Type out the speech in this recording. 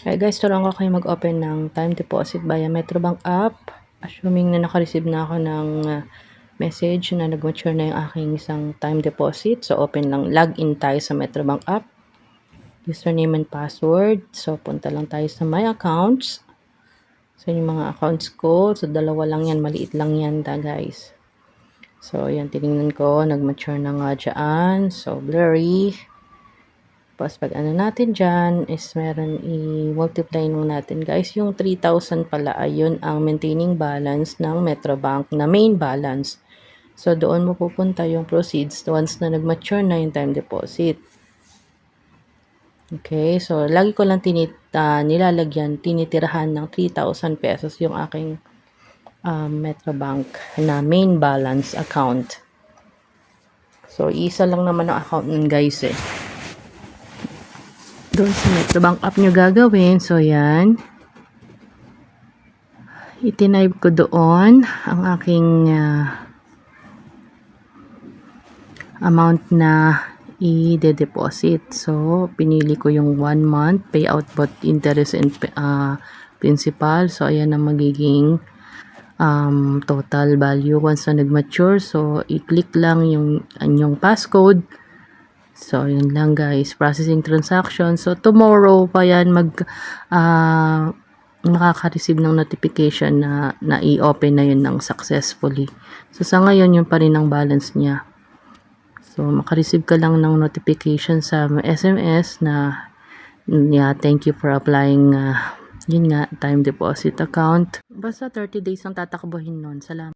Hi guys, turuan ko kayo mag-open ng time deposit via Metrobank app. Assuming na naka-receive na ako ng message na nag-mature na yung aking isang time deposit. So, open lang. Log in tayo sa Metrobank app. Username and password. So, punta lang tayo sa My Accounts. So, yung mga accounts ko. So, dalawa lang yan. Maliit lang yan guys. So, yan. Tinignan ko. Nag-mature na nga dyan. So, blurry. Tapos pag ano natin dyan is meron i-multiply nung natin guys. Yung 3,000 pala ayun ang maintaining balance ng Metrobank na main balance. So doon mo pupunta yung proceeds once na nag-mature na yung time deposit. Okay, so lagi ko lang nilalagyan, tinitirahan ng 3,000 pesos yung aking Metrobank na main balance account. So isa lang naman ang account nun guys eh. Doon sa Metrobank app nyo gagawin. So, yan. Itinipe ko doon ang aking amount na i-deposit. So, pinili ko yung 1 month payout both interest and principal. So, ayan ang magiging total value once na nag-mature. So, i-click lang yung anyong passcode. So, yun lang guys. Processing transaction. So, tomorrow pa yan makaka-receive ng notification na i-open na yun ng successfully. So, sa ngayon, yun pa rin ang balance niya. So, makareceive ka lang ng notification sa SMS na thank you for applying yun nga, time deposit account. Basta 30 days ang tatakbuhin nun. Salamat.